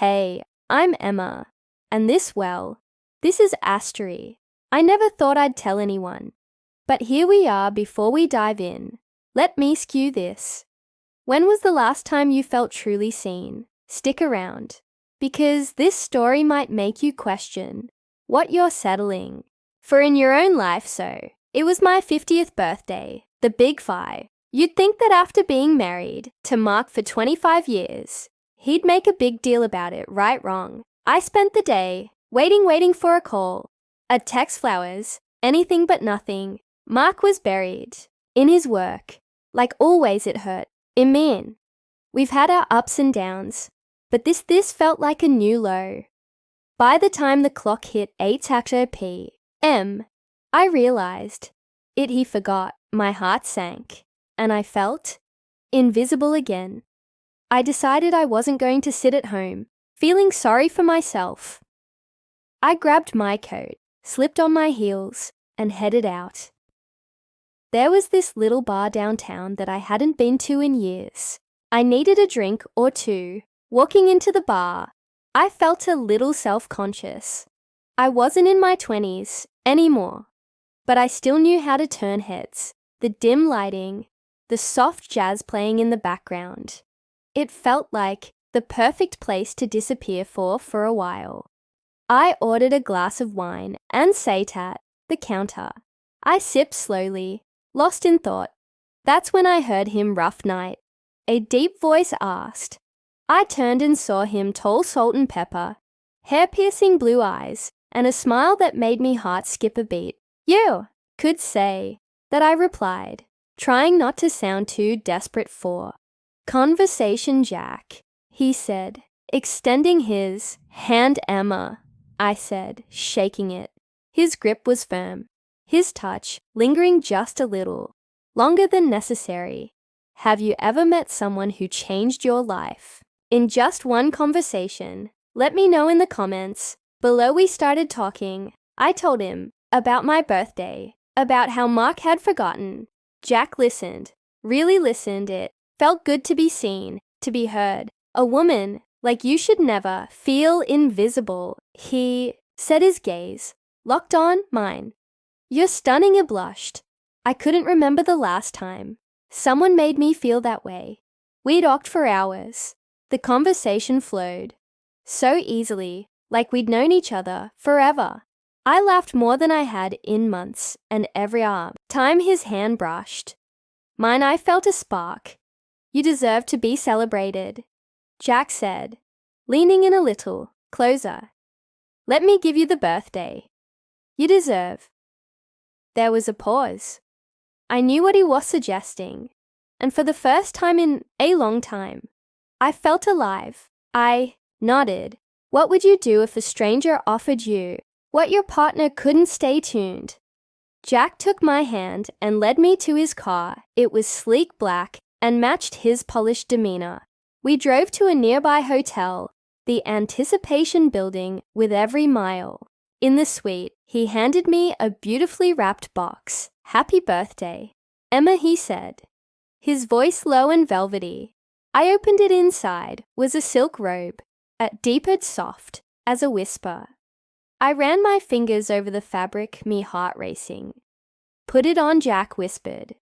Hey, I'm Emma. And this is Astery. I never thought I'd tell anyone. But here we are before we dive in. Let me skew this. When was the last time you felt truly seen? Stick around, because this story might make you question what you're settling for in your own life. So, it was my 50th birthday, the big 5. You'd think that after being married to Mark for 25 years, he'd make a big deal about it. Right, wrong. I spent the day waiting for a call, a text, flowers, anything but nothing. Mark was buried in his work. Like always, it hurt. Iman. We've had our ups and downs, but this felt like a new low. By the time the clock hit 8 p.m., I realized he forgot. My heart sank, and I felt invisible again. I decided I wasn't going to sit at home, feeling sorry for myself. I grabbed my coat, slipped on my heels, and headed out. There was this little bar downtown that I hadn't been to in years. I needed a drink or two. Walking into the bar, I felt a little self-conscious. I wasn't in my 20s anymore, but I still knew how to turn heads. The dim lighting, the soft jazz playing in the background. It felt like the perfect place to disappear for a while. I ordered a glass of wine and sat at the counter. I sipped slowly, lost in thought. That's when I heard him. Rough night, a deep voice asked. I turned and saw him, tall, salt and pepper, hair-piercing blue eyes, and a smile that made me heart skip a beat. You could say that, I replied, trying not to sound too desperate for conversation. Jack, he said, extending his hand. Emma, I said, shaking it. His grip was firm, his touch lingering just a little, longer than necessary. Have you ever met someone who changed your life in just one conversation? Let me know in the comments below. We started talking. I told him about my birthday, about how Mark had forgotten. Jack listened, really listened. It felt good to be seen, to be heard. A woman like you should never feel invisible, he said, his gaze locked on mine. You're stunning. I blushed. I couldn't remember the last time someone made me feel that way. We talked for hours. The conversation flowed so easily, like we'd known each other forever. I laughed more than I had in months, and every time his hand brushed mine, I felt a spark. You deserve to be celebrated, Jack said, leaning in a little closer. Let me give you the birthday you deserve. There was a pause. I knew what he was suggesting, and for the first time in a long time, I felt alive. I nodded. What would you do if a stranger offered you what your partner couldn't? Stay tuned. Jack took my hand and led me to his car. It was sleek black and matched his polished demeanor. We drove to a nearby hotel, the anticipation building with every mile. In the suite, he handed me a beautifully wrapped box. Happy birthday, Emma, he said, his voice low and velvety. I opened it. Inside was a silk robe, deeper soft as a whisper. I ran my fingers over the fabric, me heart racing. Put it on, Jack whispered.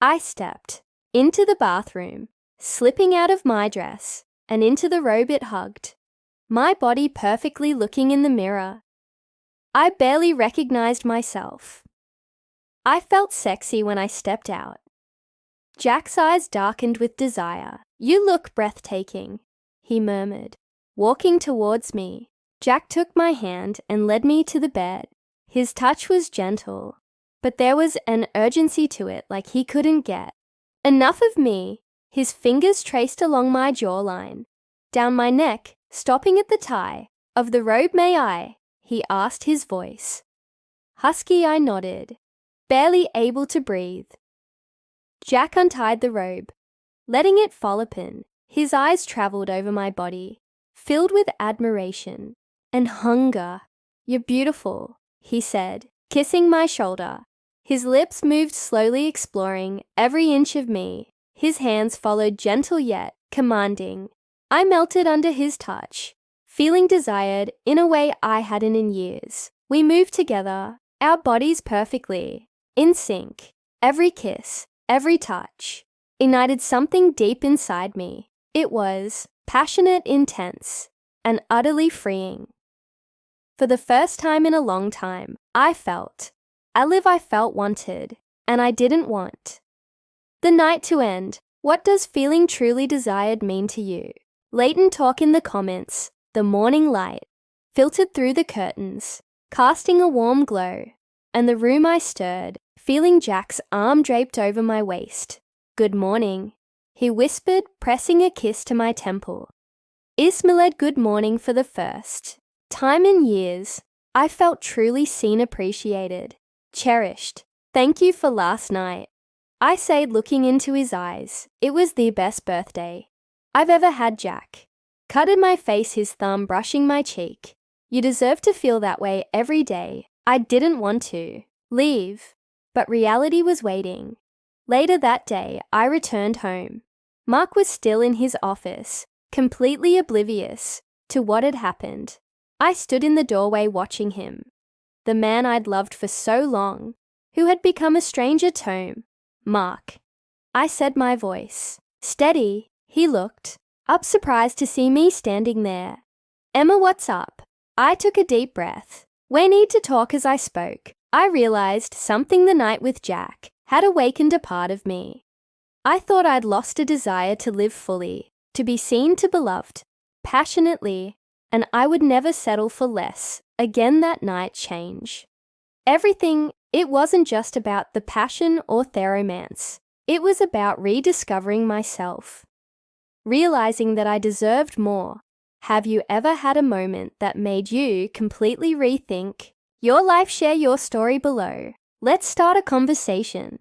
I stepped into the bathroom, slipping out of my dress and into the robe it hugged, my body perfectly. Looking in the mirror, I barely recognized myself. I felt sexy when I stepped out. Jack's eyes darkened with desire. You look breathtaking, he murmured, walking towards me. Jack took my hand and led me to the bed. His touch was gentle, but there was an urgency to it, like he couldn't get enough of me. His fingers traced along my jawline, down my neck, stopping at the tie of the robe. May I? He asked, his voice husky. I nodded, barely able to breathe. Jack untied the robe, letting it fall open. His eyes traveled over my body, filled with admiration and hunger. You're beautiful, he said, kissing my shoulder. His lips moved slowly, exploring every inch of me. His hands followed, gentle yet commanding. I melted under his touch, feeling desired in a way I hadn't in years. We moved together, our bodies perfectly, in sync. Every kiss, every touch, ignited something deep inside me. It was passionate, intense, and utterly freeing. For the first time in a long time, I felt wanted, and I didn't want. The night to end. What does feeling truly desired mean to you? Latent talk in the comments. The morning light filtered through the curtains, casting a warm glow, and the room I stirred, feeling Jack's arm draped over my waist. "Good morning," he whispered, pressing a kiss to my temple. Ismailed good morning for the first time in years. I felt truly seen, appreciated, cherished. "Thank you for last night," I said, looking into his eyes. "It was the best birthday I've ever had." Jack cutted my face, his thumb brushing my cheek. "You deserve to feel that way every day." I didn't want to leave, but reality was waiting. Later that day, I returned home. Mark was still in his office, completely oblivious to what had happened. I stood in the doorway watching him, the man I'd loved for so long, who had become a stranger to home. "Mark," I said, my voice steady. He looked up, surprised to see me standing there. "Emma, what's up?" I took a deep breath. "We need to talk." As I spoke, I realized something. The night with Jack had awakened a part of me. I thought I'd lost a desire to live fully, to be seen, to be loved passionately, and I would never settle for less again. That night changed everything. It wasn't just about the passion or the romance. It was about rediscovering myself, realizing that I deserved more. Have you ever had a moment that made you completely rethink your life? Share your story below. Let's start a conversation.